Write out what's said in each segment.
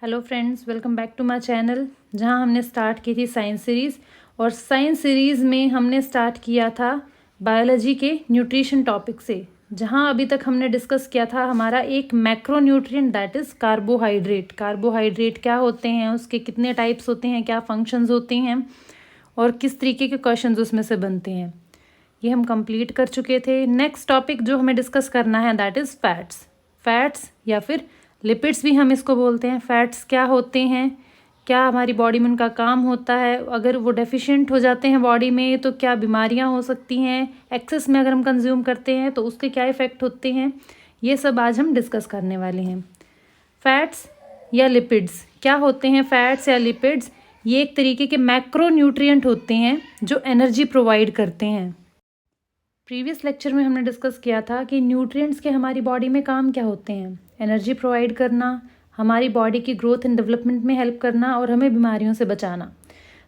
Hello friends, welcome back to my channel. जहां हमने start की थी साइंस सीरीज़, और साइंस सीरीज़ में हमने स्टार्ट किया था बायोलॉजी के न्यूट्रिशन टॉपिक से। जहां अभी तक हमने डिस्कस किया था हमारा एक macronutrient, that is carbohydrate. Carbohydrate क्या होते हैं, उसके कितने टाइप्स होते हैं, क्या फंक्शंस होते हैं और किस तरीके के क्वेश्चंस उसमें से बनते हैं, ये हम कंप्लीट कर चुके थे। नेक्स्ट टॉपिक जो हमें डिस्कस करना है दैट इज़ फैट्स। फैट्स या फिर लिपिड्स भी हम इसको बोलते हैं। फैट्स क्या होते हैं, क्या हमारी बॉडी में उनका काम होता है, अगर वो डेफिशिएंट हो जाते हैं बॉडी में तो क्या बीमारियां हो सकती हैं, एक्सेस में अगर हम कंज्यूम करते हैं तो उसके क्या इफ़ेक्ट होते हैं, ये सब आज हम डिस्कस करने वाले हैं। फैट्स या लिपिड्स क्या होते हैं? फैट्स या लिपिड्स ये एक तरीके के मैक्रोन्यूट्रिएंट होते हैं जो एनर्जी प्रोवाइड करते हैं। प्रीवियस लेक्चर में हमने डिस्कस किया था कि न्यूट्रिएंट्स के हमारी बॉडी में काम क्या होते हैं। एनर्जी प्रोवाइड करना, हमारी बॉडी की ग्रोथ एंड डेवलपमेंट में हेल्प करना और हमें बीमारियों से बचाना।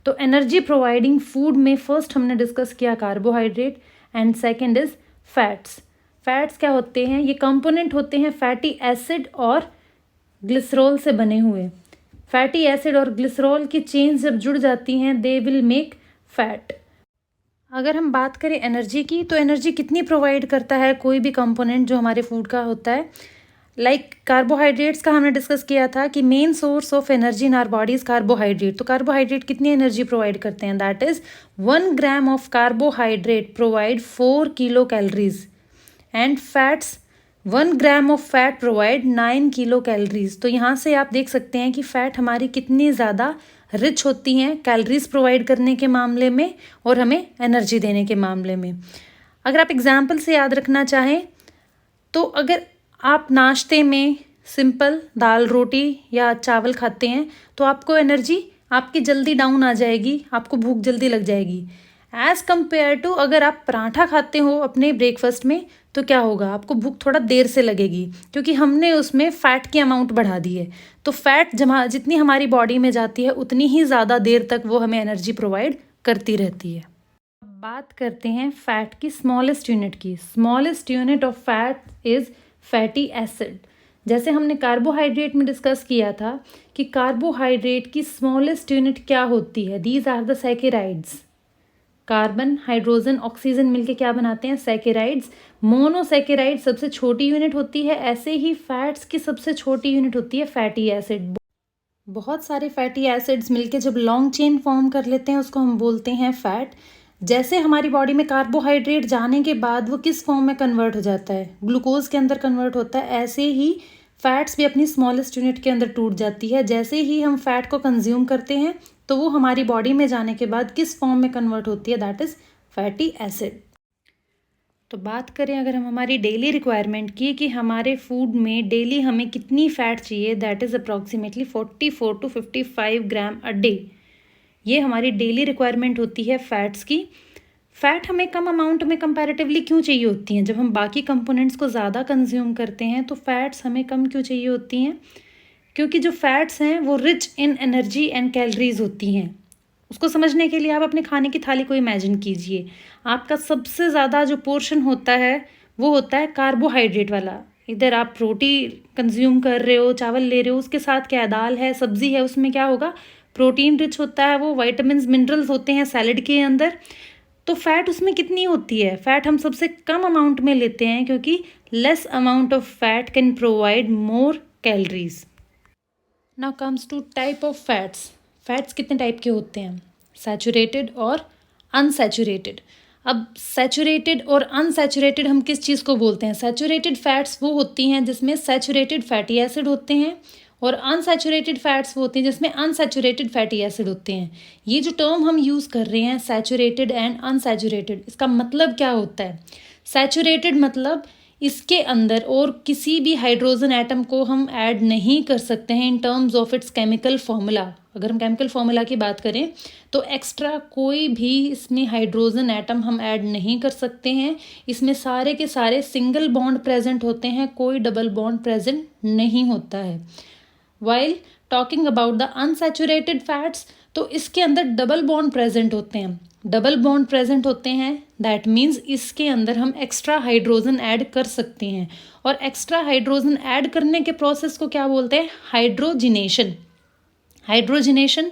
तो एनर्जी प्रोवाइडिंग फूड में फर्स्ट हमने डिस्कस किया carbohydrate and second is fats. Fats क्या होते हैं? ये कंपोनेंट होते हैं फैटी एसिड और ग्लिसरॉल से बने हुए। फैटी एसिड और ग्लिसरॉल की चेन्स जब जुड़ जाती हैं दे विल मेक फैट। अगर हम बात करें एनर्जी की, तो एनर्जी कितनी प्रोवाइड करता है कोई भी कंपोनेंट जो हमारे फूड का होता है। लाइक कार्बोहाइड्रेट्स का हमने डिस्कस किया था कि main source of energy in our body is carbohydrate. तो कार्बोहाइड्रेट कितनी एनर्जी प्रोवाइड करते हैं? That is 1 gram of carbohydrate provide 4 kilo calories and fats 1 gram of fat provide 9 kilo calories. तो यहाँ से आप देख सकते हैं कि फैट हमारी कितनी ज़्यादा रिच होती हैं कैलोरीज प्रोवाइड करने के मामले में और हमें एनर्जी देने के मामले में। अगर आप एग्जाम्पल से याद रखना चाहें तो अगर आप नाश्ते में सिंपल दाल रोटी या चावल खाते हैं तो आपको एनर्जी आपकी जल्दी डाउन आ जाएगी, आपको भूख जल्दी लग जाएगी। एज़ कम्पेयर टू अगर आप पराठा खाते हो अपने ब्रेकफास्ट में तो क्या होगा, आपको भूख थोड़ा देर से लगेगी क्योंकि हमने उसमें फ़ैट की अमाउंट बढ़ा दी है। तो फैट जमा जितनी हमारी बॉडी में जाती है उतनी ही ज़्यादा देर तक वो हमें एनर्जी प्रोवाइड करती रहती है। अब बात करते हैं फैट की स्मॉलेस्ट यूनिट की। Smallest unit of fat is fatty acid. जैसे हमने कार्बोहाइड्रेट में डिस्कस किया था कि कार्बोहाइड्रेट की स्मॉलेस्ट यूनिट क्या होती है, these are the saccharides. Carbon hydrogen oxygen मिलके क्या बनाते हैं? सैकेराइड्स। मोनोसैकेराइड सबसे छोटी यूनिट होती है, ऐसे ही फैट्स की सबसे छोटी यूनिट होती है फैटी एसिड। बहुत सारे फैटी एसिड्स मिलके जब लॉन्ग चेन फॉर्म कर लेते हैं उसको हम बोलते हैं फैट। जैसे हमारी बॉडी में कार्बोहाइड्रेट जाने के बाद वो किस फॉर्म में कन्वर्ट हो जाता है? ग्लूकोज के अंदर कन्वर्ट होता है। ऐसे ही फैट्स भी अपनी स्मॉलेस्ट यूनिट के अंदर टूट जाती है। जैसे ही हम फैट को कंज्यूम करते हैं तो वो हमारी बॉडी में जाने के बाद किस फॉर्म में कन्वर्ट होती है? That is fatty acid. तो बात करें अगर हम हमारी डेली रिक्वायरमेंट की कि हमारे फूड में डेली हमें कितनी फ़ैट चाहिए, that is approximately 44 to 55 gram a day. ये हमारी डेली रिक्वायरमेंट होती है फ़ैट्स की। फ़ैट हमें कम अमाउंट में कंपैरेटिवली क्यों चाहिए होती हैं? जब हम बाकी कंपोनेंट्स को ज़्यादा कंज्यूम करते हैं तो फ़ैट्स हमें कम क्यों चाहिए होती हैं? क्योंकि जो फैट्स हैं वो rich in energy and calories होती हैं। उसको समझने के लिए आप अपने खाने की थाली को इमेजिन कीजिए। आपका सबसे ज़्यादा जो पोर्शन होता है वो होता है कार्बोहाइड्रेट वाला। इधर आप रोटी कंज्यूम कर रहे हो, चावल ले रहे हो, उसके साथ क्या है? दाल है, सब्जी है, उसमें क्या होगा? प्रोटीन रिच होता है, वो विटामिन्स मिनरल्स होते हैं सैलेड के अंदर। तो फैट उसमें कितनी होती है? फैट हम सबसे कम अमाउंट में लेते हैं क्योंकि less amount of fat can provide more calories. Now comes to type of fats. Fats कितने टाइप के होते हैं? सैचुरेटेड और अनसैचुरेटेड। अब सैचुरेटेड और अनसैचुरेटेड हम किस चीज़ को बोलते हैं? सैचुरेटेड फैट्स वो होती हैं जिसमें सैचुरेटेड फैटी एसिड होते हैं और अनसैचुरेटेड फैट्स वो होती हैं जिसमें अनसैचुरेटेड फैटी एसिड होते हैं। ये जो टर्म हम यूज़ कर रहे हैं सैचुरेटेड एंड अनसैचुरेटेड, इसका मतलब क्या होता है? सैचुरेटेड मतलब इसके अंदर और किसी भी हाइड्रोजन एटम को हम ऐड नहीं कर सकते हैं in terms of its chemical formula. अगर हम केमिकल फॉर्मूला की बात करें तो एक्स्ट्रा कोई भी इसमें हाइड्रोजन एटम हम ऐड नहीं कर सकते हैं। इसमें सारे के सारे सिंगल बॉन्ड प्रेजेंट होते हैं, कोई डबल बॉन्ड प्रेजेंट नहीं होता है। While talking about the unsaturated fats, तो इसके अंदर डबल बॉन्ड प्रेजेंट होते हैं। डबल बॉन्ड प्रेजेंट होते हैं, दैट मीन्स इसके अंदर हम एक्स्ट्रा हाइड्रोजन ऐड कर सकते हैं। और एक्स्ट्रा हाइड्रोजन ऐड करने के प्रोसेस को क्या बोलते हैं? हाइड्रोजिनेशन। हाइड्रोजिनेशन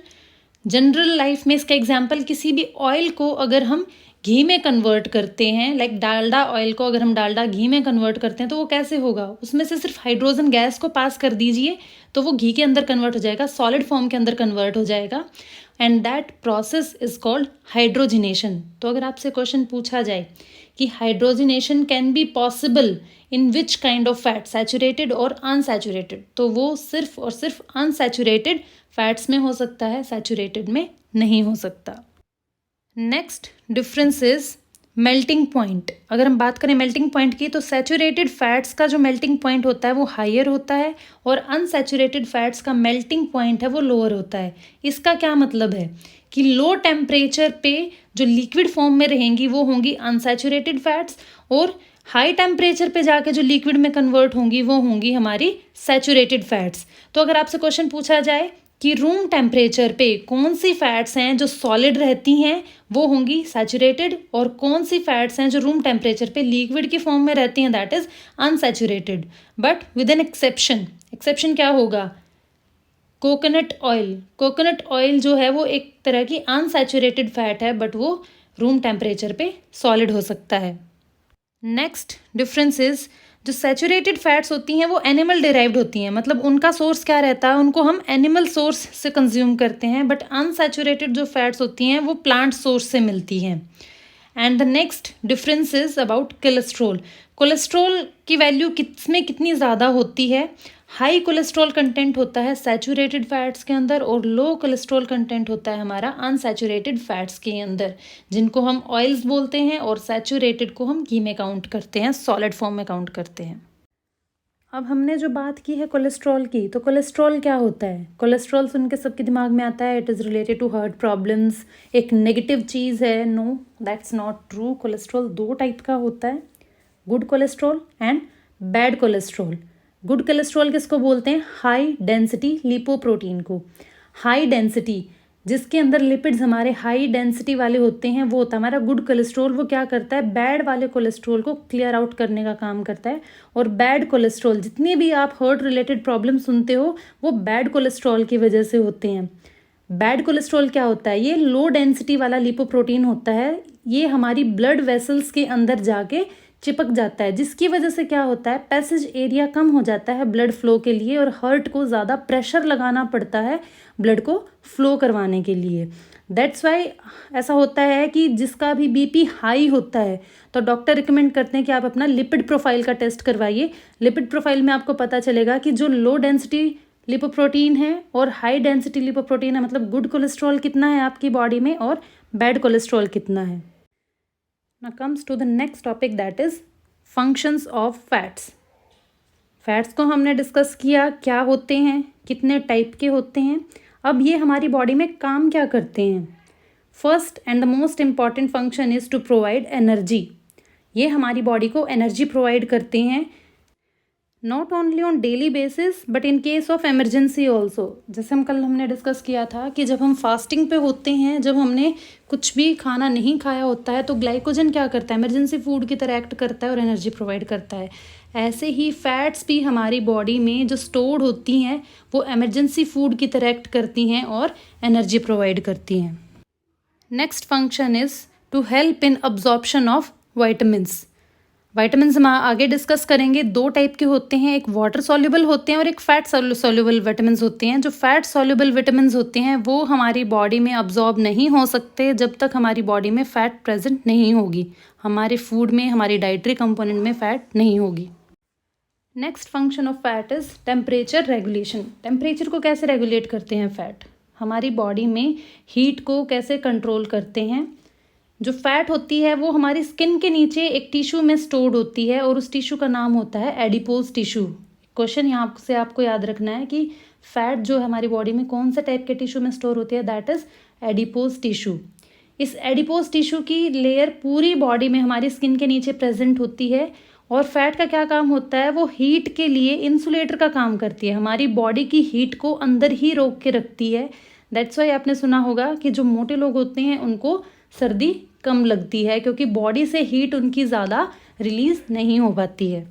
जनरल लाइफ में इसका एग्जाम्पल, किसी भी ऑयल को अगर हम घी में कन्वर्ट करते हैं, लाइक डालडा ऑयल को अगर हम डालडा घी में कन्वर्ट करते हैं तो वो कैसे होगा? उसमें से सिर्फ हाइड्रोजन गैस को पास कर दीजिए तो वो घी के अंदर कन्वर्ट हो जाएगा, सॉलिड फॉर्म के अंदर कन्वर्ट हो जाएगा, and that process is called hydrogenation. तो अगर आपसे क्वेश्चन पूछा जाए कि hydrogenation can be possible in which kind of fat, saturated और अनसैचुरेटेड, तो वो सिर्फ और सिर्फ अनसैचुरेटेड फैट्स में हो सकता है, सैचुरेटेड में नहीं हो सकता। Next difference is melting point. अगर हम बात करें मेल्टिंग पॉइंट की, तो सैचुरेटेड फैट्स का जो मेल्टिंग पॉइंट होता है वो हायर होता है और अनसैचुरेटेड फैट्स का मेल्टिंग पॉइंट है वो लोअर होता है। इसका क्या मतलब है कि लो टेम्परेचर पे जो लिक्विड फॉर्म में रहेंगी वो होंगी अनसैचुरेटेड फैट्स, और हाई टेम्परेचर पे जाके जो लिक्विड में कन्वर्ट होंगी वो होंगी हमारी सैचुरेटेड फैट्स। तो अगर आपसे क्वेश्चन पूछा जाए कि रूम टेम्परेचर पे कौन सी फैट्स हैं जो सॉलिड रहती हैं वो होंगी सैचुरेटेड, और कौन सी फैट्स हैं जो रूम टेम्परेचर पे लिक्विड की फॉर्म में रहती हैं, that is unsaturated, but with an exception. Exception क्या होगा? Coconut oil. कोकोनट ऑयल जो है वो एक तरह की अनसैचुरेटेड फैट है, बट वो रूम टेम्परेचर पे सॉलिड हो सकता है। नेक्स्ट डिफरेंस इज, जो सैचुरेटेड फैट्स होती हैं वो एनिमल डिराइव्ड होती हैं, मतलब उनका सोर्स क्या रहता है, उनको हम एनिमल सोर्स से कंज्यूम करते हैं, बट अनसैचुरेटेड जो फैट्स होती हैं वो प्लांट सोर्स से मिलती हैं। And the next difference is about cholesterol. Cholesterol की वैल्यू किसमें कितनी ज़्यादा होती है? हाई कोलेस्ट्रॉल कंटेंट होता है सैचुरेटेड फैट्स के अंदर, और लो कोलेस्ट्रॉल कंटेंट होता है हमारा अनसैचुरेटेड फैट्स के अंदर, जिनको हम ऑयल्स बोलते हैं, और सैचुरेटेड को हम घी में काउंट करते हैं, सॉलिड फॉर्म में काउंट करते हैं। अब हमने जो बात की है कोलेस्ट्रॉल की, तो कोलेस्ट्रॉल क्या होता है? कोलेस्ट्रॉल सुन के सबके दिमाग में आता है it is related to heart problems, एक नेगेटिव चीज़ है। No, that's not true. Cholesterol दो टाइप का होता है, good cholesterol and bad cholesterol. Good cholesterol किसको बोलते हैं? हाई डेंसिटी लिपोप्रोटीन को। हाई डेंसिटी, जिसके अंदर लिपिड्स हमारे हाई डेंसिटी वाले होते हैं, वो होता है हमारा गुड कोलेस्ट्रॉल। वो क्या करता है? बैड वाले कोलेस्ट्रॉल को क्लियर आउट करने का काम करता है। और बैड कोलेस्ट्रॉल, जितने भी आप हार्ट रिलेटेड प्रॉब्लम सुनते हो वो बैड कोलेस्ट्रॉल की वजह से होते हैं। बैड कोलेस्ट्रॉल क्या होता है? ये लो डेंसिटी वाला लिपोप्रोटीन होता है, ये हमारी ब्लड वेसल्स के अंदर जाके चिपक जाता है, जिसकी वजह से क्या होता है? पैसेज एरिया कम हो जाता है ब्लड फ्लो के लिए, और हार्ट को ज़्यादा प्रेशर लगाना पड़ता है ब्लड को फ्लो करवाने के लिए। दैट्स वाई ऐसा होता है कि जिसका भी बीपी हाई होता है तो डॉक्टर रिकमेंड करते हैं कि आप अपना लिपिड प्रोफाइल का टेस्ट करवाइए। लिपिड प्रोफाइल में आपको पता चलेगा कि जो लो डेंसिटी लिपोप्रोटीन है और हाई डेंसिटी लिपोप्रोटीन है, मतलब गुड कोलेस्ट्रॉल कितना है आपकी बॉडी में और बैड कोलेस्ट्रॉल कितना है। Now comes to the next topic, that is functions of fats. Fats को हमने डिस्कस किया, क्या होते हैं, कितने टाइप के होते हैं, अब ये हमारी बॉडी में काम क्या करते हैं। First and the most important function is to provide energy. ये हमारी बॉडी को एनर्जी प्रोवाइड करते हैं, not only on daily basis but in case of emergency also. जैसे हमने डिस्कस किया था कि जब हम फास्टिंग पे होते हैं, जब हमने कुछ भी खाना नहीं खाया होता है, तो ग्लाइकोजन क्या करता है? इमरजेंसी फूड की तरह एक्ट करता है और एनर्जी प्रोवाइड करता है। ऐसे ही फैट्स भी हमारी बॉडी में जो स्टोर्ड होती हैं वो एमरजेंसी फूड की तरह एक्ट करती हैं और एनर्जी प्रोवाइड करती हैं। Next function is to help in absorption of vitamins. Vitamins हम आगे डिस्कस करेंगे, दो टाइप के होते हैं, एक वाटर सॉल्युबल होते हैं और एक फैट सॉल्युबल विटामिन्स होते हैं। जो फैट सॉल्युबल विटामिन्स होते हैं वो हमारी बॉडी में अब्जॉर्ब नहीं हो सकते जब तक हमारी बॉडी में फ़ैट प्रेजेंट नहीं होगी, हमारे फूड में, हमारी डाइटरी कंपोनेंट में फ़ैट नहीं होगी। Next function of fat is temperature regulation. Temperature को कैसे रेगुलेट करते हैं फैट? हमारी बॉडी में हीट को कैसे कंट्रोल करते हैं? जो फैट होती है वो हमारी स्किन के नीचे एक टिश्यू में स्टोर्ड होती है और उस टिश्यू का नाम होता है एडिपोज टिश्यू। क्वेश्चन यहाँ से आपको याद रखना है कि फैट जो है हमारी बॉडी में कौन से टाइप के टिश्यू में स्टोर होती है, दैट इज़ एडिपोज टिश्यू। इस एडिपोज टिश्यू की लेयर पूरी बॉडी में हमारी स्किन के नीचे प्रेजेंट होती है और फैट का क्या काम होता है? वो हीट के लिए इंसुलेटर का काम करती है, हमारी बॉडी की हीट को अंदर ही रोक के रखती है। दैट्स वाई आपने सुना होगा कि जो मोटे लोग होते हैं उनको सर्दी कम लगती है, क्योंकि बॉडी से हीट उनकी ज़्यादा रिलीज नहीं हो पाती है।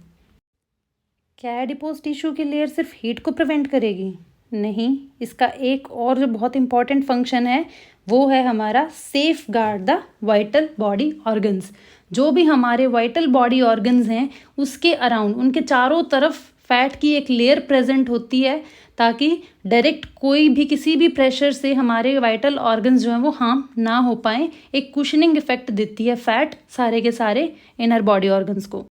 क्या एडिपोज टिश्यू की लेयर सिर्फ हीट को प्रिवेंट करेगी? नहीं, इसका एक और जो बहुत इंपॉर्टेंट फंक्शन है वो है हमारा safe guard the vital body organs. जो भी हमारे वाइटल बॉडी ऑर्गन्स हैं उसके अराउंड, उनके चारों तरफ फैट की एक लेयर प्रेजेंट होती है, ताकि डायरेक्ट कोई भी किसी भी प्रेशर से हमारे वाइटल ऑर्गन्स जो हैं वो हार्म ना हो पाए। एक कुशनिंग इफेक्ट देती है फैट सारे के सारे इनर बॉडी ऑर्गन्स को।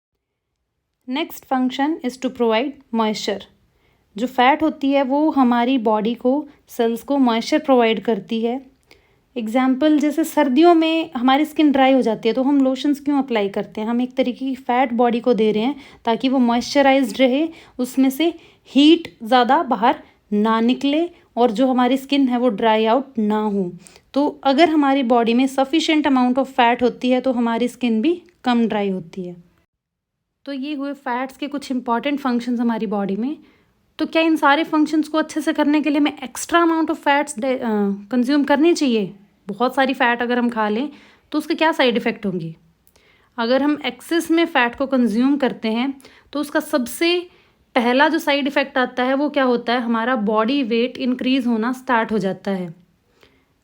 Next function is to provide moisture. जो फैट होती है वो हमारी बॉडी को, सेल्स को मॉइस्चर प्रोवाइड करती है। एग्जाम्पल, जैसे सर्दियों में हमारी स्किन ड्राई हो जाती है तो हम लोशंस क्यों अप्लाई करते हैं? हम एक तरीके की फ़ैट बॉडी को दे रहे हैं ताकि वो मॉइस्चराइज्ड रहे, उसमें से हीट ज़्यादा बाहर ना निकले और जो हमारी स्किन है वो ड्राई आउट ना हो। तो अगर हमारी बॉडी में सफिशेंट अमाउंट ऑफ फैट होती है तो हमारी स्किन भी कम ड्राई होती है। तो ये हुए फैट्स के कुछ इंपॉर्टेंट फंक्शंस हमारी बॉडी में। तो क्या इन सारे फंक्शंस को अच्छे से करने के लिए हमें extra amount of fats consume करनी चाहिए? बहुत सारी फ़ैट अगर हम खा लें तो उसके क्या साइड इफ़ेक्ट होंगे? अगर हम एक्सेस में फ़ैट को कंज्यूम करते हैं तो उसका सबसे पहला जो साइड इफ़ेक्ट आता है वो क्या होता है? हमारा बॉडी वेट इंक्रीज़ होना स्टार्ट हो जाता है,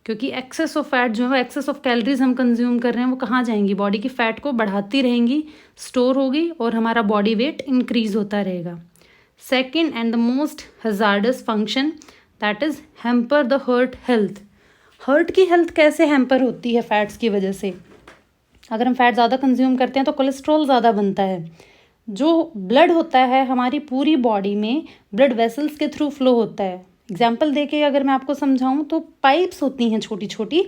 क्योंकि एक्सेस ऑफ फैट जो है, एक्सेस ऑफ कैलोरीज हम कंज्यूम कर रहे हैं वो कहाँ जाएंगी? बॉडी की फ़ैट को बढ़ाती रहेंगी, स्टोर होगी और हमारा बॉडी वेट इंक्रीज़ होता रहेगा। Second and the most hazardous function, that is hamper the heart health. Heart की हेल्थ कैसे हैम्पर होती है फैट्स की वजह से? अगर हम फैट ज़्यादा कंज्यूम करते हैं तो कोलेस्ट्रॉल ज़्यादा बनता है। जो ब्लड होता है हमारी पूरी बॉडी में ब्लड वेसल्स के थ्रू फ्लो होता है। एग्जाम्पल देके अगर मैं आपको समझाऊं तो पाइप्स होती हैं छोटी छोटी,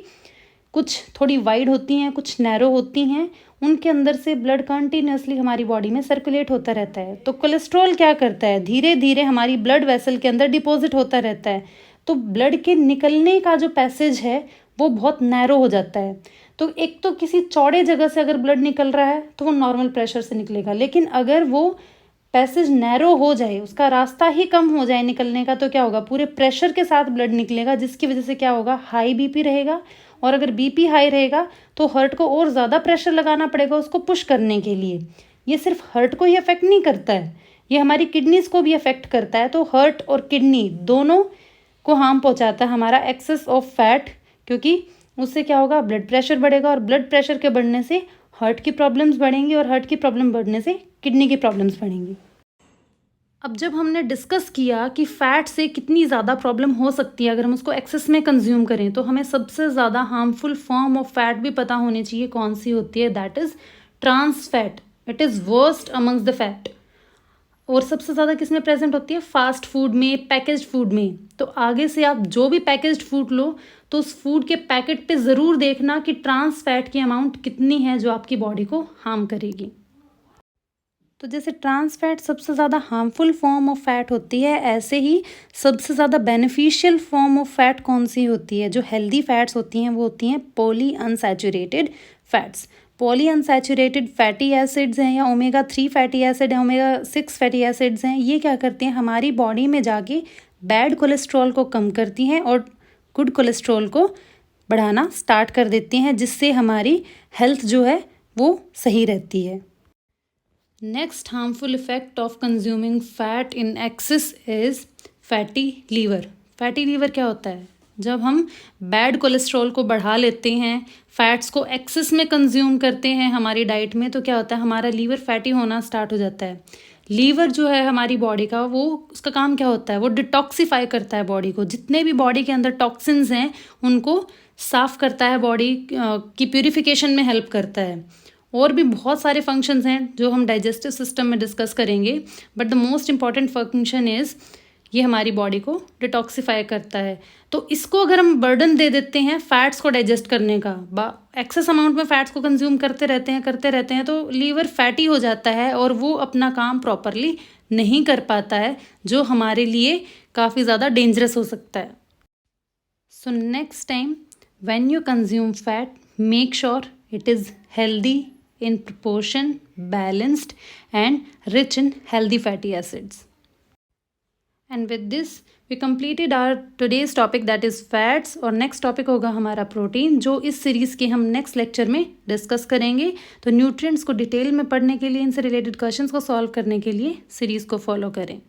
कुछ थोड़ी वाइड होती हैं, कुछ नैरो होती हैं, उनके अंदर से ब्लड कंटिन्यूसली हमारी बॉडी में सर्कुलेट होता रहता है। तो कोलेस्ट्रॉल क्या करता है? धीरे धीरे हमारी ब्लड वेसल के अंदर डिपॉजिट होता रहता है, तो ब्लड के निकलने का जो पैसेज है वो बहुत नैरो हो जाता है। तो एक तो किसी चौड़े जगह से अगर ब्लड निकल रहा है तो वो नॉर्मल प्रेशर से निकलेगा, लेकिन अगर वो पैसेज नैरो हो जाए, उसका रास्ता ही कम हो जाए निकलने का, तो क्या होगा? पूरे प्रेशर के साथ ब्लड निकलेगा, जिसकी वजह से क्या होगा? हाई बीपी रहेगा, और अगर बीपी हाई रहेगा तो हार्ट को और ज़्यादा प्रेशर लगाना पड़ेगा उसको पुश करने के लिए। ये सिर्फ हार्ट को ही अफेक्ट नहीं करता है, ये हमारी किडनीज़ को भी अफेक्ट करता है। तो हार्ट और किडनी दोनों को हार्म पहुंचाता है हमारा एक्सेस ऑफ फैट, क्योंकि उससे क्या होगा? ब्लड प्रेशर बढ़ेगा, और ब्लड प्रेशर के बढ़ने से हार्ट की प्रॉब्लम्स बढ़ेंगी, और हार्ट की प्रॉब्लम बढ़ने से किडनी की प्रॉब्लम्स बढ़ेंगी। अब जब हमने डिस्कस किया कि फ़ैट से कितनी ज़्यादा प्रॉब्लम हो सकती है अगर हम उसको एक्सेस में कंज्यूम करें, तो हमें सबसे ज़्यादा हार्मफुल फॉर्म ऑफ फैट भी पता होनी चाहिए कौन सी होती है। That is trans fat. It is worst amongst the fat. और सबसे ज़्यादा किस में प्रेजेंट होती है? फास्ट फूड में, पैकेज्ड फूड में। तो आगे से आप जो भी पैकेज्ड फूड लो तो उस फूड के पैकेट पे ज़रूर देखना कि ट्रांस फैट की अमाउंट कितनी है जो आपकी बॉडी को हार्म करेगी। तो जैसे ट्रांस फैट सबसे ज़्यादा हार्मफुल फॉर्म ऑफ फैट होती है, ऐसे ही सबसे ज़्यादा बेनिफिशियल फॉर्म ऑफ फैट कौन सी होती है? जो हेल्दी फैट्स होती हैं वो होती हैं poly unsaturated fats. Poly unsaturated fatty acids हैं, या ओमेगा 3 फैटी एसिड है, ओमेगा 6 फैटी एसिड्स हैं, ये क्या करते हैं? हमारी बॉडी में जाके बैड कोलेस्ट्रॉल को कम करती हैं और गुड कोलेस्ट्रॉल को बढ़ाना स्टार्ट कर देती हैं, जिससे हमारी हेल्थ जो है वो सही रहती है। Next harmful effect of consuming fat in excess is fatty liver. Fatty liver क्या होता है? जब हम बैड कोलेस्ट्रॉल को बढ़ा लेते हैं, फैट्स को एक्सेस में कंज्यूम करते हैं हमारी डाइट में, तो क्या होता है? हमारा लीवर फैटी होना स्टार्ट हो जाता है। लीवर जो है हमारी बॉडी का, वो उसका काम क्या होता है? वो डिटॉक्सिफाई करता है बॉडी को। जितने भी बॉडी के अंदर टॉक्सिन्स हैं उनको साफ़ करता है, बॉडी की प्यूरिफिकेशन में हेल्प करता है। और भी बहुत सारे फंक्शंस हैं जो हम डाइजेस्टिव सिस्टम में डिस्कस करेंगे, but the most important function is ये हमारी बॉडी को डिटॉक्सिफाई करता है। तो इसको अगर हम बर्डन दे देते हैं फैट्स को डाइजेस्ट करने का, एक्सेस अमाउंट में फैट्स को कंज्यूम करते रहते हैं तो लीवर फैटी हो जाता है और वो अपना काम प्रॉपरली नहीं कर पाता है, जो हमारे लिए काफ़ी ज़्यादा डेंजरस हो सकता है। So next time when you consume fat, make sure it is healthy, in proportion, balanced and rich in healthy fatty acids. And with this we completed our today's topic that is fats, और next topic होगा हमारा protein, जो इस series के हम next lecture में discuss करेंगे। तो न्यूट्रिएंट्स को डिटेल में पढ़ने के लिए, इनसे रिलेटेड क्वेश्चंस को सॉल्व करने के लिए सीरीज़ को फॉलो करें।